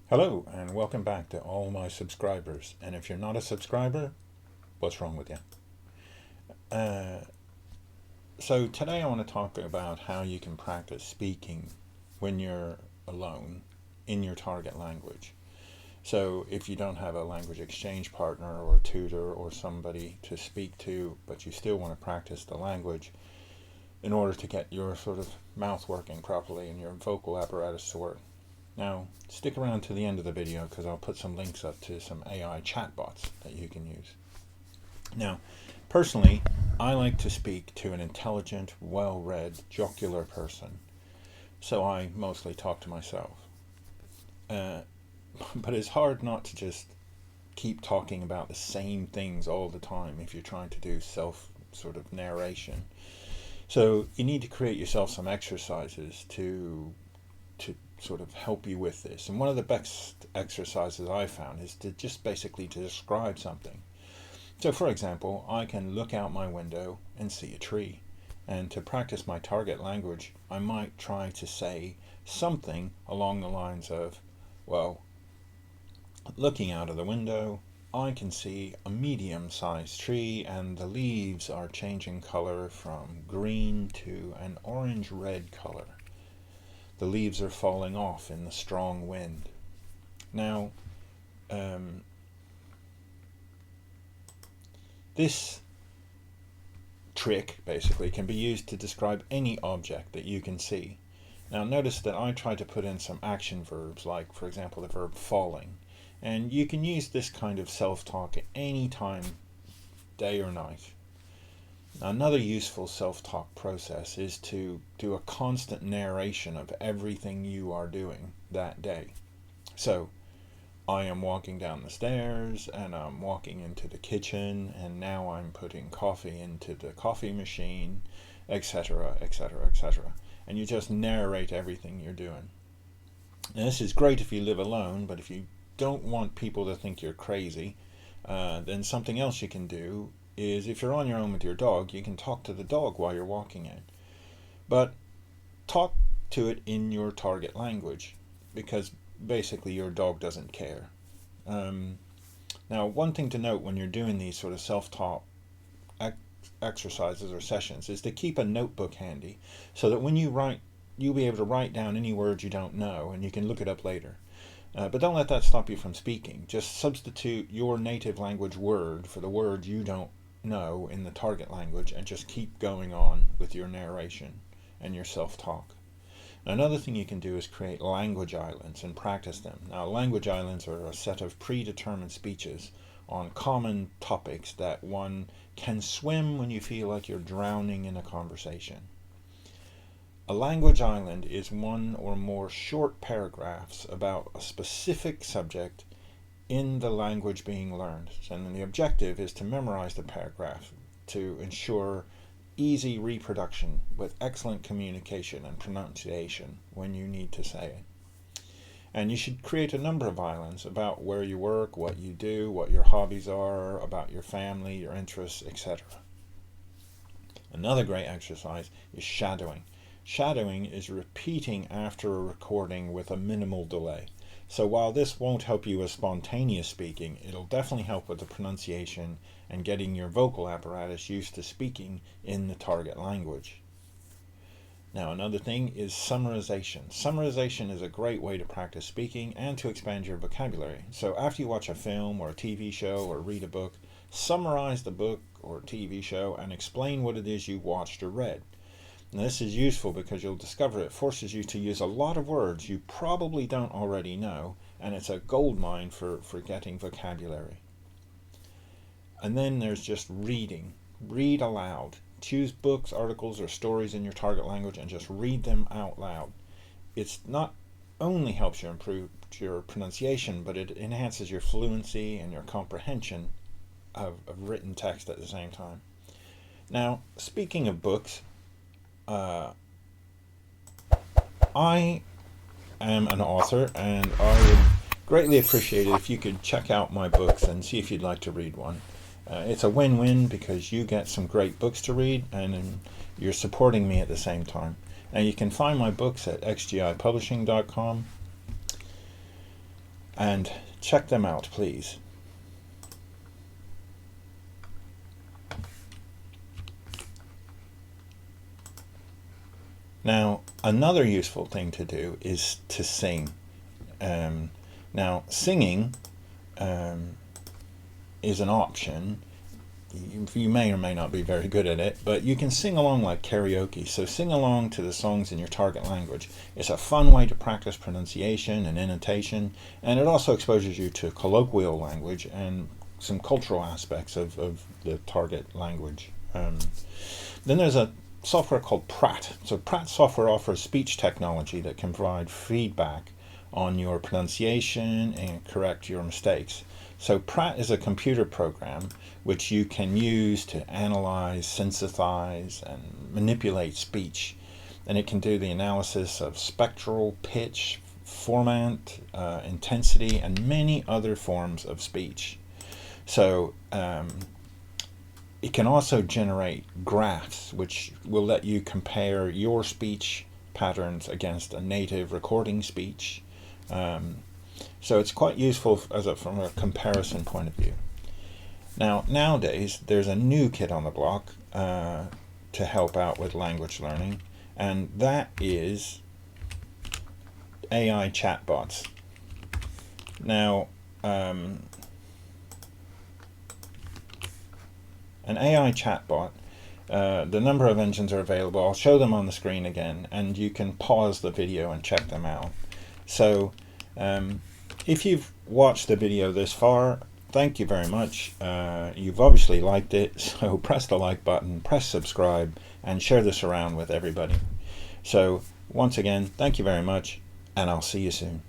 Hello and welcome back to all my subscribers. And if you're not a subscriber, what's wrong with you? So today I want to talk about how you can practice speaking when you're alone in your target language. So if you don't have a language exchange partner or a tutor or somebody to speak to, but you still want to practice the language in order to get your sort of mouth working properly and your vocal apparatus to work. Now, stick around to the end of the video because I'll put some links up to some AI chatbots that you can use. Now, personally, I like to speak to an intelligent, well-read, jocular person, so I mostly talk to myself. But it's hard not to just keep talking about the same things all the time if you're trying to do self sort of narration. So you need to create yourself some exercises to sort of help you with this. And one of the best exercises I found is to just basically to describe something. So for example, I can look out my window and see a tree. And to practice my target language, I might try to say something along the lines of, well, looking out of the window, I can see a medium-sized tree and the leaves are changing color from green to an orange-red color. The leaves are falling off in the strong wind. Now, this trick basically can be used to describe any object that you can see. Now notice that I try to put in some action verbs, like for example the verb falling. And you can use this kind of self-talk at any time, day or night. Another useful self-talk process is to do a constant narration of everything you are doing that day. So, I am walking down the stairs, and I'm walking into the kitchen, and now I'm putting coffee into the coffee machine, etc., etc., etc. And you just narrate everything you're doing. Now, this is great if you live alone, but if you don't want people to think you're crazy, then something else you can do is if you're on your own with your dog, you can talk to the dog while you're walking in. But talk to it in your target language, because basically your dog doesn't care. Now, one thing to note when you're doing these sort of self-talk exercises or sessions is to keep a notebook handy so that when you write, you'll be able to write down any words you don't know and you can look it up later. But don't let that stop you from speaking. Just substitute your native language word for the word you don't know in the target language and just keep going on with your narration and your self-talk. Another thing you can do is create language islands and practice them. Now, language islands are a set of predetermined speeches on common topics that one can swim when you feel like you're drowning in a conversation. A language island is one or more short paragraphs about a specific subject in the language being learned. And the objective is to memorize the paragraph to ensure easy reproduction with excellent communication and pronunciation when you need to say it. And you should create a number of islands about where you work, what you do, what your hobbies are, about your family, your interests, etc. Another great exercise is shadowing. Shadowing is repeating after a recording with a minimal delay. So while this won't help you with spontaneous speaking, it'll definitely help with the pronunciation and getting your vocal apparatus used to speaking in the target language. Now, another thing is summarization. Summarization is a great way to practice speaking and to expand your vocabulary. So after you watch a film or a TV show or read a book, summarize the book or TV show and explain what it is you watched or read. Now, this is useful because you'll discover it forces you to use a lot of words you probably don't already know, and it's a goldmine for getting vocabulary. And then there's just reading. Read aloud. Choose books, articles, or stories in your target language and just read them out loud. It's not only helps you improve your pronunciation, but it enhances your fluency and your comprehension of written text at the same time. Now, speaking of books, I am an author, and I would greatly appreciate it if you could check out my books and see if you'd like to read one. It's a win-win because you get some great books to read and you're supporting me at the same time. Now you can find my books at xgipublishing.com. and check them out, please. Now, another useful thing to do is to sing. Now, singing is an option. You may or may not be very good at it, but you can sing along like karaoke. So sing along to the songs in your target language. It's a fun way to practice pronunciation and intonation, and it also exposes you to colloquial language and some cultural aspects of the target language. Then there's a software called Pratt. So Pratt software offers speech technology that can provide feedback on your pronunciation and correct your mistakes. So Pratt is a computer program which you can use to analyze, synthesize, and manipulate speech. And it can do the analysis of spectral, pitch, format, intensity, and many other forms of speech. So it can also generate graphs which will let you compare your speech patterns against a native recording speech. So it's quite useful from a comparison point of view. Now, nowadays, there's a new kid on the block to help out with language learning, and that is AI chatbots. Now, an AI chatbot, the number of engines are available. I'll show them on the screen again, and you can pause the video and check them out. So, if you've watched the video this far, thank you very much. You've obviously liked it, so press the like button, press subscribe, and share this around with everybody. So once again, thank you very much, and I'll see you soon.